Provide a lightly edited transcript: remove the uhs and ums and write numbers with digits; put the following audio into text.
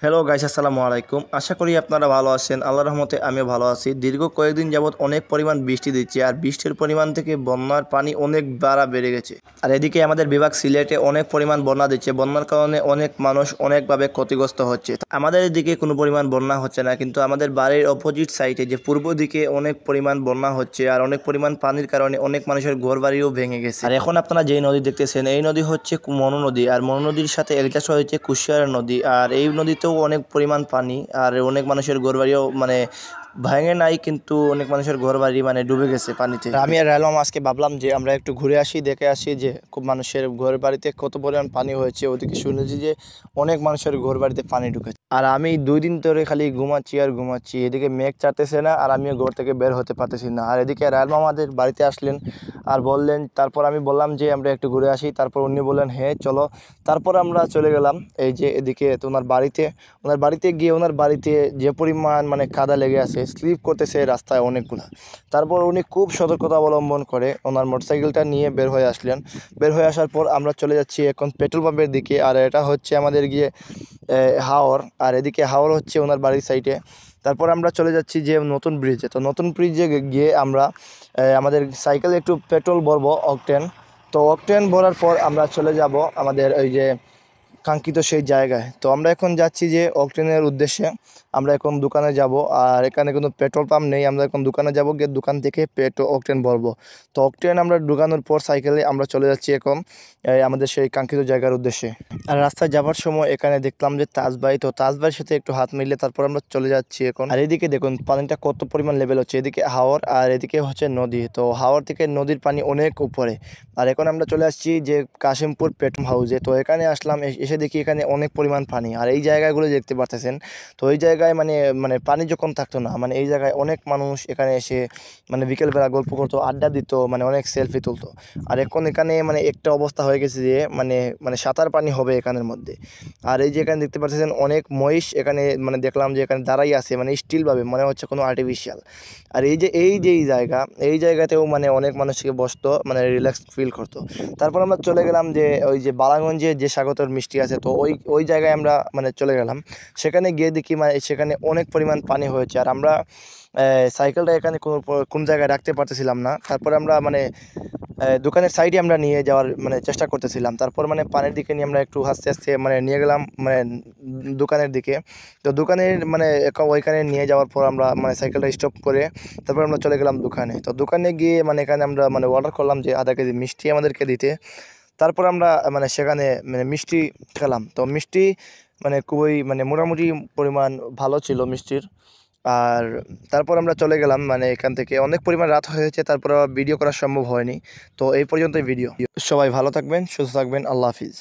Hello guys, আসসালামু আলাইকুম। আশা করি আপনারা ভালো আছেন। আল্লাহর রহমতে আমিও ভালো আছি। দীর্ঘ কয়েকদিন যাবৎ অনেক পরিমাণ বৃষ্টি দিচ্ছে, আর বৃষ্টির পরিমাণ থেকে বন্যার পানি অনেক বেড়ে গেছে। আর এদিকে আমাদের বিভাগ সিলেটে অনেক পরিমাণ বন্যা দিচ্ছে। বন্যার কারণে অনেক মানুষ অনেকভাবে ক্ষতিগ্রস্ত হচ্ছে। আমাদের এদিকে কোনো পরিমাণ বন্যা হচ্ছে না, কিন্তু আমাদের বাড়ির অপোজিট সাইডে যে পূর্ব দিকে অনেক পরিমাণ বন্যা হচ্ছে, আর অনেক পরিমাণ পানির কারণে অনেক মানুষের ঘরবাড়িও ভেঙে গেছে। আর এখন আপনারা যেই নদী দেখতেছেন, এই নদী হচ্ছে মনু নদী, আর মনু নদীর সাথে এলিটাস হয়েছে কুশিয়ারা নদী। আর এই নদীতেও অনেক পরিমাণ পানি, আর অনেক মানুষের ঘরবাড়িও ভেঙে নাই, কিন্তু অনেক মানুষের ঘরবাড়ি ডুবে গেছে পানিতে। আর আমি আর এলাম আজকে, ভাবলাম যে আমরা একটু ঘুরে আসি, দেখে আসি যে খুব মানুষের ঘর বাড়িতে কত পরিমাণ পানি হয়েছে। ওদিকে শুনেছি যে অনেক মানুষের ঘর বাড়িতে পানি ঢুকেছে। আর আমি 2 দিন ধরে খালি ঘুমাচ্ছি আর ঘুমাচ্ছি। এদিকে মেঘ চাটতেছে না, আর আমিও ঘর থেকে বের হতে পারতেছি না। আর এদিকে রায়ল মামা আমাদের বাড়িতে আসলেন আর বললেন, তারপর আমি বললাম যে আমরা একটু ঘুরে আসি। তারপর উনি বললেন হ্যাঁ চলো। তারপর আমরা চলে গেলাম এই যে এদিকে তো ওনার বাড়িতে গিয়ে ওনার বাড়িতে যে পরিমাণ কাদা লেগে আছে, স্লিপ করতেছে রাস্তায় অনেকগুলা। তারপর উনি খুব সতর্কতা অবলম্বন করে ওনার মোটরসাইকেলটা নিয়ে বের হয়ে আসলেন। বের হয়ে আসার পর আমরা চলে যাচ্ছি এখন পেট্রোল পাম্পের দিকে। আর এটা হচ্ছে আমাদের গিয়ে হাওর, আর এদিকে হাওর হচ্ছে ওনার বাড়ির সাইডে। তারপর আমরা চলে যাচ্ছি যে নতুন ব্রিজে। তো নতুন ব্রিজে গিয়ে আমরা আমাদের সাইকেলে একটু পেট্রোল ভরবো, অকটেন। তো অকটেন ভরার পর আমরা চলে যাব আমাদের ওই যে কাঙ্ক্ষিত সেই জায়গায়। তো আমরা এখন যাচ্ছি যে অকটেনের উদ্দেশ্যে। আমরা এখন দোকানে যাব, আর এখানে কোনো পেট্রোল পাম্প নেই। আমরা এখন দোকানে যাব, গিয়ে দোকান থেকে অকটেন ভরবো। তো অকটেন আমরা ঢুকানোর পর সাইকেলে আমরা চলে যাচ্ছি এখন আমাদের সেই কাঙ্ক্ষিত জায়গার উদ্দেশ্যে। আর রাস্তায় যাওয়ার সময় এখানে দেখলাম যে তাজভাই, তো তাজভাইয়ের সাথে একটু হাত মিলিয়ে তারপর আমরা চলে যাচ্ছি এখন। আর এদিকে দেখুন পানিটা কত পরিমাণ লেভেল হচ্ছে। এদিকে হাওর আর এদিকে হচ্ছে নদী। তো হাওর থেকে নদীর পানি অনেক উপরে। আর এখন আমরা চলে আসছি যে কাশিমপুর পেট্রোল হাউসে। তো এখানে আসলাম, এসে দেখি এখানে অনেক পরিমাণ পানি। আর এই জায়গাগুলো দেখতে পারতেছেন। তো এই জায়গায় পানি যখন থাকতো না, এই জায়গায় অনেক মানুষ এখানে এসে বিকেলবেলা গল্প করতো, আড্ডা দিত, অনেক সেলফি তুলতো। আর এখন এখানে একটা অবস্থা হয়ে গেছে যে সাঁতার পানি হবে এখানের মধ্যে। আর এই যে এখানে দেখতে পাচ্ছেন অনেক মহিষ এখানে, দেখলাম যে এখানে দাঁড়াই আছে, স্টিলভাবে মনে হচ্ছে কোনো আর্টিফিশিয়াল। আর এই যে এই জায়গাতেও অনেক মানুষকে বসতো, রিল্যাক্স ফিল করতো। তারপর আমরা চলে গেলাম যে ওই যে বালাগঞ্জে যে স্বাগতর মিষ্টি আছে, তো ওই জায়গায় আমরা চলে গেলাম। সেখানে গিয়ে দেখি সেখানে অনেক পরিমাণ পানি হয়েছে। আর আমরা সাইকেলটা এখানে কোন জায়গায় রাখতে পারতেছিলাম না। তারপরে আমরা দোকানের সাইডে আমরা নিয়ে যাওয়ার চেষ্টা করতেছিলাম। তারপর পানির দিকে নিয়ে আমরা একটু আস্তে আস্তে নিয়ে গেলাম দোকানের দিকে। তো দোকানের ওইখানে নিয়ে যাওয়ার পর আমরা সাইকেলটা স্টপ করে তারপর আমরা চলে গেলাম দোকানে। তো দোকানে গিয়ে এখানে আমরা অর্ডার করলাম যে আধা কেজি মিষ্টি আমাদেরকে দিতে। তারপর আমরা সেখানে মিষ্টি খেলাম। তো মিষ্টি খুবই মোটামুটি পরিমাণ ভালো ছিল মিষ্টির। আর তারপর আমরা চলে গেলাম এখান থেকে। অনেক পরিমাণ রাত হয়েছে, তারপর ভিডিও করা সম্ভব হয়নি। তো এই পর্যন্তই ভিডিও। সবাই ভালো থাকবেন, সুস্থ থাকবেন। আল্লাহ হাফিজ।